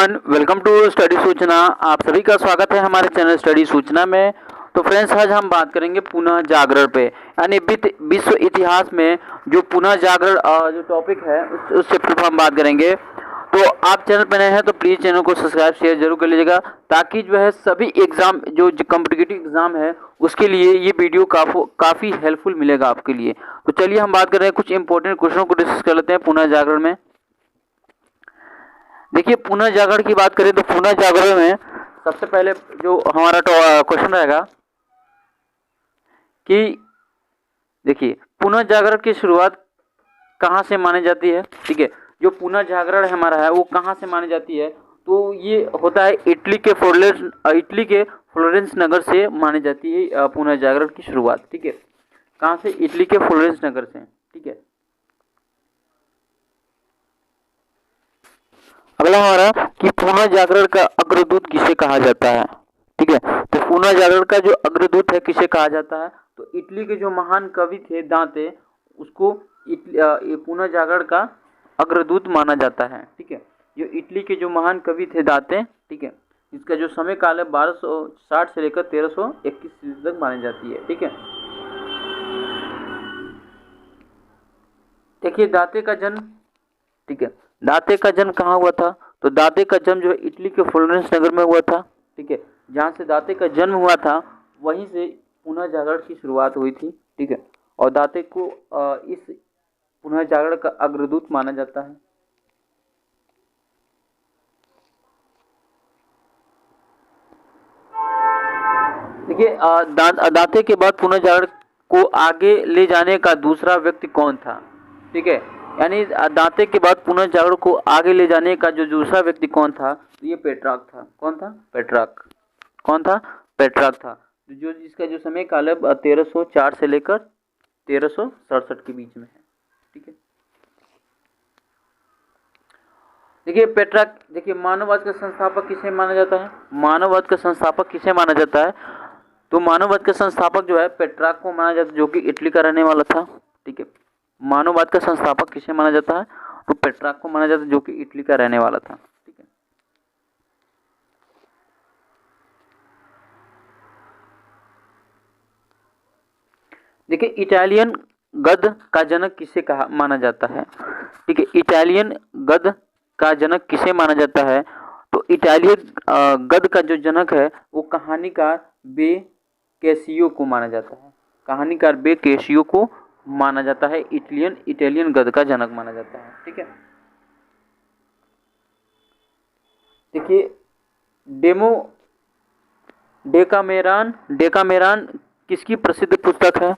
Everyone, welcome to study सूचना। आप सभी का स्वागत है हमारे चैनल स्टडी सूचना में। तो फ्रेंड्स, आज हम बात करेंगे पुनः जागरण पे, यानी विश्व इतिहास में जो पुनः जागरण जो टॉपिक है उस चैप्टर पर हम बात करेंगे। तो आप चैनल पर नए हैं तो प्लीज़ चैनल को सब्सक्राइब शेयर जरूर कर लीजिएगा, ताकि जो है सभी एग्जाम जो कॉम्पिटिटिव एग्जाम है उसके लिए ये वीडियो काफ़ी हेल्पफुल मिलेगा आपके लिए। तो चलिए हम बात कर रहे हैं, कुछ इंपॉर्टेंट क्वेश्चनों को डिस्कस कर लेते हैं पुनः जागरण में। देखिए, पुनः जागरण की बात करें तो पुनः जागरण में सबसे पहले जो हमारा क्वेश्चन रहेगा कि देखिए, पुनः जागरण की शुरुआत कहाँ से मानी जाती है। ठीक है, जो पुनः जागरण हमारा है वो कहाँ से मानी जाती है, तो ये होता है इटली के फ्लोरेंस नगर से मानी जाती है पुनः जागरण की शुरुआत। ठीक है, कहाँ से? इटली के फ्लोरेंस नगर से। ठीक है, अगला हमारा कि पुनः जागरण का अग्रदूत किसे कहा जाता है। ठीक है, तो पुनः जागरण का जो अग्रदूत है किसे कहा जाता है, तो इटली के जो महान कवि थे दांते, उसको पुनः जागरण का अग्रदूत माना जाता है। ठीक है, जो इटली के जो महान कवि थे दांते, ठीक है, इसका जो समय काल है 1260 से लेकर 1321 तक मानी जाती है। ठीक है, देखिए दांते का जन्म, ठीक है, दांते का जन्म कहाँ हुआ था, तो दांते का जन्म जो है इटली के फ्लोरेंस नगर में हुआ था। ठीक है, जहाँ से दांते का जन्म हुआ था वहीं से पुनः जागरण की शुरुआत हुई थी। ठीक है, और दांते को इस पुनः जागरण का अग्रदूत माना जाता है। देखिए, दांते के बाद पुनः जागरण को आगे ले जाने का दूसरा व्यक्ति कौन था। ठीक है, यानी दांते के बाद पुनः जागरण को आगे ले जाने का जो दूसरा व्यक्ति कौन था, तो ये पेट्रार्क था। कौन था? पेट्रार्क। कौन था? पेट्रार्क था, जो जिसका जो समय काल है 1304 से लेकर 1367 के बीच में है। ठीक है, देखिए पेट्रार्क, देखिए मानववाद का संस्थापक किसे माना जाता है, मानववाद का संस्थापक किसे माना जाता है, तो मानववाद का संस्थापक जो है पेट्रार्क को माना जाता है, जो कि इटली का रहने वाला था। ठीक है, मानववाद का संस्थापक किसे माना जाता है, तो पेट्रार्क को माना जाता है, जो कि इटली का रहने वाला था। ठीक है, देखिए इटालियन गद्य का जनक किसे कहा माना जाता है। ठीक है, इटालियन गद्य का जनक किसे माना जाता है, तो इटालियन गद्य का जो जनक है वो कहानीकार बे कैसियो को माना जाता है। कहानीकार बे कैसियो को माना जाता है, इटालियन गद्य का जनक माना जाता है। ठीक है, देखिए डेकामेरॉन किसकी प्रसिद्ध पुस्तक है,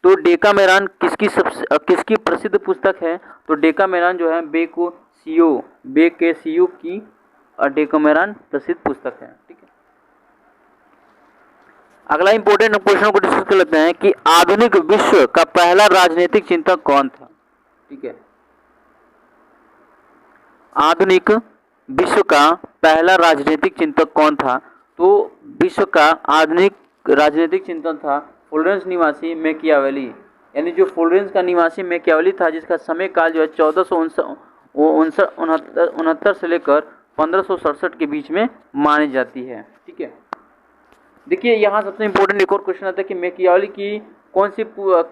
तो डेकामेरॉन किसकी प्रसिद्ध पुस्तक है, तो डेकामेरॉन जो है बे कैसियो की डेकामेरॉन प्रसिद्ध पुस्तक है। ठीक है, अगला इंपॉर्टेंट क्वेश्चन को डिस्कस कर लेते हैं कि आधुनिक विश्व का पहला राजनीतिक चिंतक कौन था। ठीक है, आधुनिक विश्व का पहला राजनीतिक चिंतक कौन था, तो विश्व का आधुनिक राजनीतिक चिंतक था फ्लोरेंस निवासी मैकियावेली, यानी जो फ्लोरेंस का निवासी मैकियावेली था, जिसका समय काल जो है 1469 से लेकर 1567 के बीच में मानी जाती है। ठीक है, देखिए यहाँ सबसे इम्पोर्टेंट एक और क्वेश्चन आता है कि मैकियावेली की कौन सी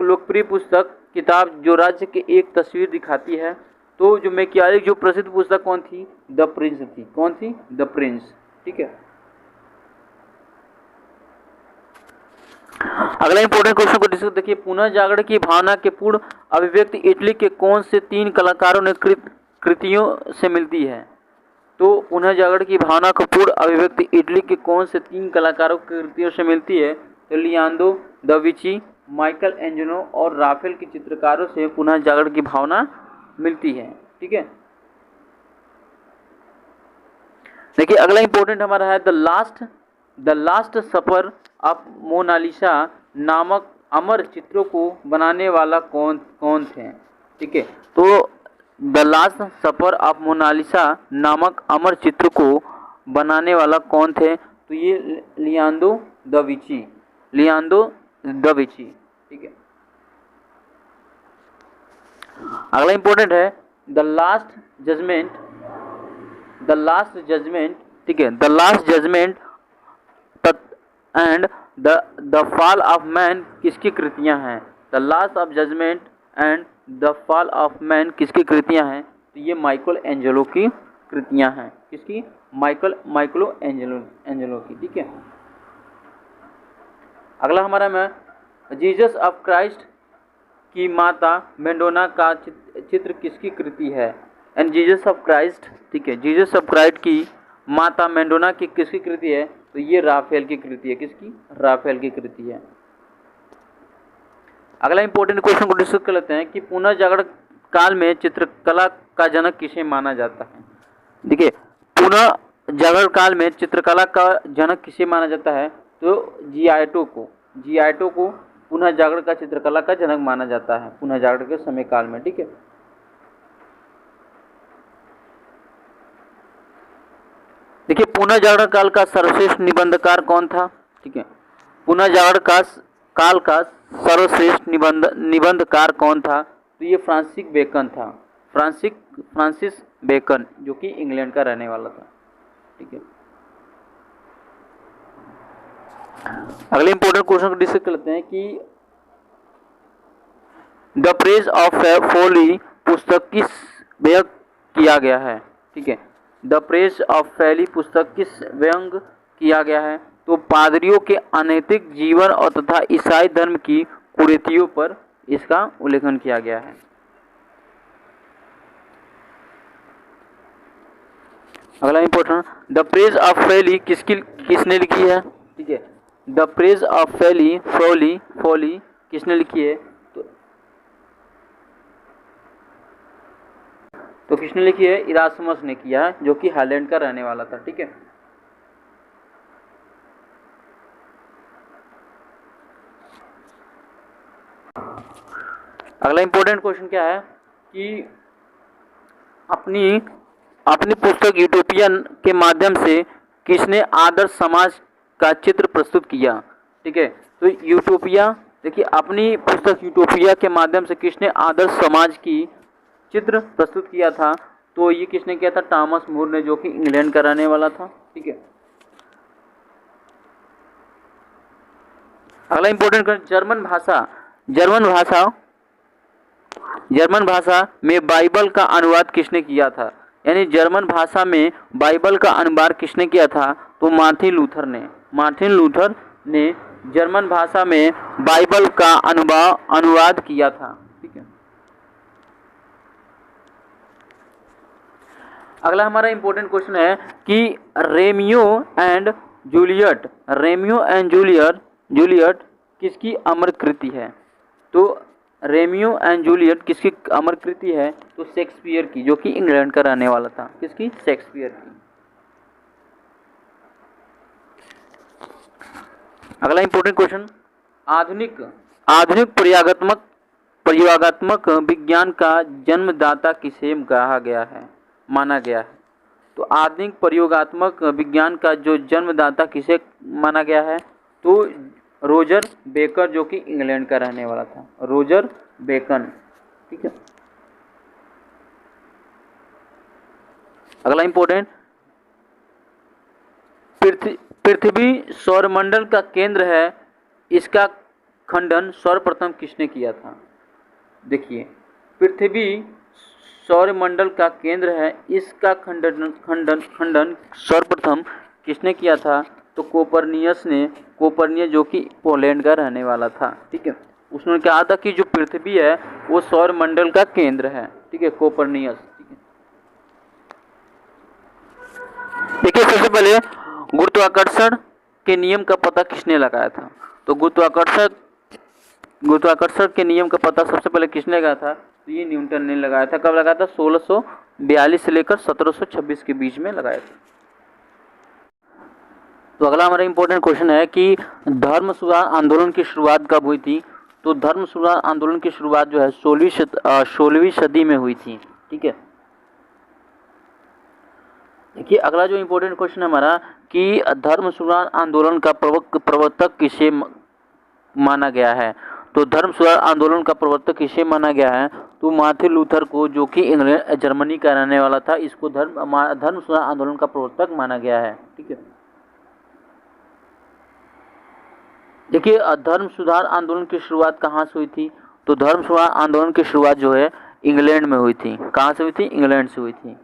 लोकप्रिय पुस्तक किताब जो राज्य की एक तस्वीर दिखाती है, तो जो मैकियावेली जो प्रसिद्ध पुस्तक कौन थी, द प्रिंस थी। कौन थी? The Prince. ठीक है, अगला इंपॉर्टेंट क्वेश्चन को डिस्कस, देखिए पुनः जागरण की भावना के पूर्ण अभिव्यक्ति इटली के कौन से 3 कलाकारों ने कृतियों से मिलती है, तो पुनः जागरण की भावना का पूर्ण अभिव्यक्ति इटली के कौन से 3 कलाकारों की कृतियों से मिलती है, तो Leonardo da Vinci, Michael Angelo और राफेल के चित्रकारों से पुनः जागरण की भावना मिलती है। ठीक है, देखिए अगला इंपॉर्टेंट हमारा है the last supper of Mona Lisa नामक अमर चित्रों को बनाने वाला कौन थे। ठीक है, तो the last supper of Mona Lisa नामक अमर चित्र को बनाने वाला कौन थे, तो ये लियोनार्डो दा विंची। ठीक है, अगला इंपॉर्टेंट है द द लास्ट जजमेंट, ठीक है, the last judgement and the fall of man किसकी कृतियां हैं? The last of judgement and the fall of man किसकी कृतियां हैं? तो ये माइकल एंजेलो की कृतियां हैं। किसकी? माइकलो एंजेलो की, ठीक है। अगला हमारा में जीसस ऑफ क्राइस्ट की माता मैडोना का चित्र किसकी कृति है? एंड जीसस ऑफ क्राइस्ट, ठीक है, जीसस ऑफ क्राइस्ट की माता मैडोना की किसकी कृति है? तो ये राफेल की कृति है। किसकी? राफेल की कृति है। अगला इंपॉर्टेंट क्वेश्चन को डिस्कस कर लेते हैं कि पुनर्जागरण काल में चित्रकला का जनक किसे माना जाता है? देखिए, पुनर्जागरण काल में चित्रकला का जनक किसे माना जाता है? तो जियाइटो को पुनर्जागरण का चित्रकला का जनक माना जाता है पुनर्जागरण के समय काल में, ठीक है। देखिए, पुनर्जागरण काल का सर्वश्रेष्ठ निबंधकार कौन था? ठीक है, पुनर्जागरण काल का सर्वश्रेष्ठ निबंधकार कौन था? तो ये फ्रांसिस बेकन था। फ्रांसिस बेकन, जो कि इंग्लैंड का रहने वाला था, ठीक है। अगले इंपॉर्टेंट क्वेश्चन को डिस्कस करते हैं कि द प्रेज ऑफ फोली पुस्तक किस व्यंग किया गया है? ठीक है, द प्रेज ऑफ फैली पुस्तक किस व्यंग किया गया है? तो पादरियों के अनैतिक जीवन और तथा ईसाई धर्म की कुरीतियों पर इसका उल्लेखन किया गया है। अगला इंपॉर्टेंट, द प्रेज ऑफ फैली किसने लिखी है? ठीक है, द प्रेज ऑफ फैली किसने लिखी है? तो किसने लिखी है? इरास्मस ने किया है, जो कि हालैंड का रहने वाला था, ठीक है। अगला इंपॉर्टेंट क्वेश्चन क्या है कि अपनी पुस्तक यूटोपिया के माध्यम से किसने आदर्श समाज का चित्र प्रस्तुत किया? ठीक है, तो यूटोपिया, देखिए, अपनी पुस्तक यूटोपिया के माध्यम से किसने आदर्श समाज की चित्र प्रस्तुत किया था? तो ये किसने किया था? टॉमस मूर ने, जो कि इंग्लैंड का रहने वाला था, ठीक है। अगला इंपॉर्टेंट, जर्मन भाषा में बाइबल का अनुवाद किसने किया था? यानी जर्मन भाषा में बाइबल का अनुवाद किसने किया था? तो मार्टिन लूथर ने जर्मन भाषा में बाइबल का अनुवाद किया था, ठीक है। अगला हमारा इंपॉर्टेंट क्वेश्चन है कि रोमियो एंड जूलियट किसकी अमर कृति है? तो रोमियो एंड जूलियट किसकी अमर कृति है? तो शेक्सपियर की, जो कि इंग्लैंड का रहने वाला था। किसकी? शेक्सपियर की। अगला इंपॉर्टेंट क्वेश्चन, आधुनिक प्रयोगात्मक विज्ञान का जन्मदाता किसे माना गया है? तो आधुनिक प्रयोगात्मक विज्ञान का जो जन्मदाता किसे माना गया है? तो रोजर बेकर, जो कि इंग्लैंड का रहने वाला था, रोजर बेकन, ठीक है। अगला इंपॉर्टेंट, पृथ्वी सौरमंडल का केंद्र है, इसका खंडन सर्वप्रथम किसने किया था? देखिए, पृथ्वी सौरमंडल का केंद्र है, इसका खंडन सर्वप्रथम किसने किया था? तो कोपरनियस, जो कि पोलैंड का रहने वाला था, ठीक है। उसने कहा था कि जो पृथ्वी है वो सौरमंडल का केंद्र है, ठीक है, कोपरनियस, ठीक है। देखिए, सबसे पहले गुरुत्वाकर्षण के नियम का पता किसने लगाया था? तो गुरुत्वाकर्षण के नियम का पता सबसे पहले किसने लगाया था? तो ये न्यूटन ने लगाया था। कब लगाया था? 1642 से लेकर 1726 के बीच में लगाया था। तो अगला हमारा इंपॉर्टेंट क्वेश्चन है कि धर्म सुधार आंदोलन की शुरुआत कब हुई थी? तो धर्म सुधार आंदोलन की शुरुआत जो है 16वीं सदी में हुई थी, ठीक है। देखिए, अगला जो इंपॉर्टेंट क्वेश्चन है हमारा कि धर्म सुधार आंदोलन का प्रवर्तक किसे माना गया है? तो धर्म सुधार आंदोलन का प्रवर्तक किसे माना गया है? तो मार्टिन लूथर को, जो कि इंग्लैंड जर्मनी का रहने वाला था, इसको धर्म सुधार आंदोलन का प्रवर्तक माना गया है। ठीक है, देखिए धर्म सुधार आंदोलन की शुरुआत कहाँ से हुई थी? तो धर्म सुधार आंदोलन की शुरुआत जो है इंग्लैंड में हुई थी। कहाँ से हुई थी? इंग्लैंड से हुई थी।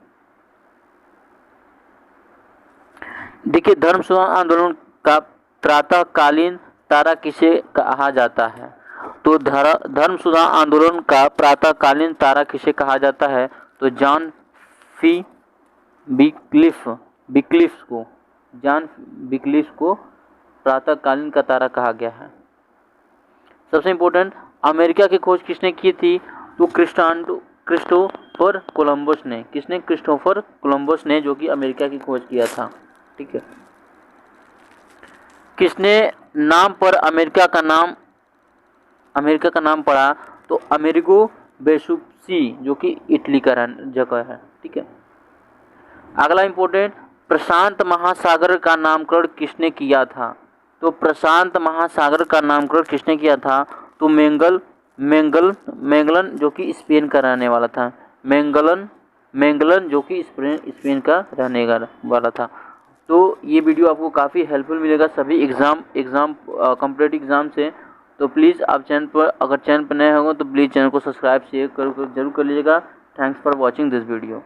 देखिए धर्म सुधार आंदोलन का प्रातःकालीन तारा किसे कहा जाता है? तो धर्म सुधार आंदोलन का प्रातःकालीन तारा किसे कहा जाता है? तो जॉन फी विक्लिफ को प्रातःकालीन का तारा कहा गया है। सबसे इम्पोर्टेंट, अमेरिका की खोज किसने की थी? तो क्रिस्टोफर कोलंबस ने। किसने? क्रिस्टोफर कोलंबस ने, जो कि अमेरिका की खोज किया था। ठीक है, किसने नाम पर अमेरिका का नाम पड़ा? तो अमेरिगो वेसुवी, जो कि इटली का जगह है। ठीक है, अगला इंपॉर्टेंट, प्रशांत महासागर का नामकरण किसने किया था? तो प्रशांत महासागर का नामकरण किसने किया था? तो मैगलन, जो कि स्पेन का रहने वाला था। मैगलन, जो कि स्पेन का रहने वाला था। तो ये वीडियो आपको काफ़ी हेल्पफुल मिलेगा सभी कॉम्पिटेटिव एग्जाम से। तो प्लीज़ आप अगर चैनल पर नए होंगे तो प्लीज़ चैनल को सब्सक्राइब शेयर जरूर कर लीजिएगा। Thanks for watching this video.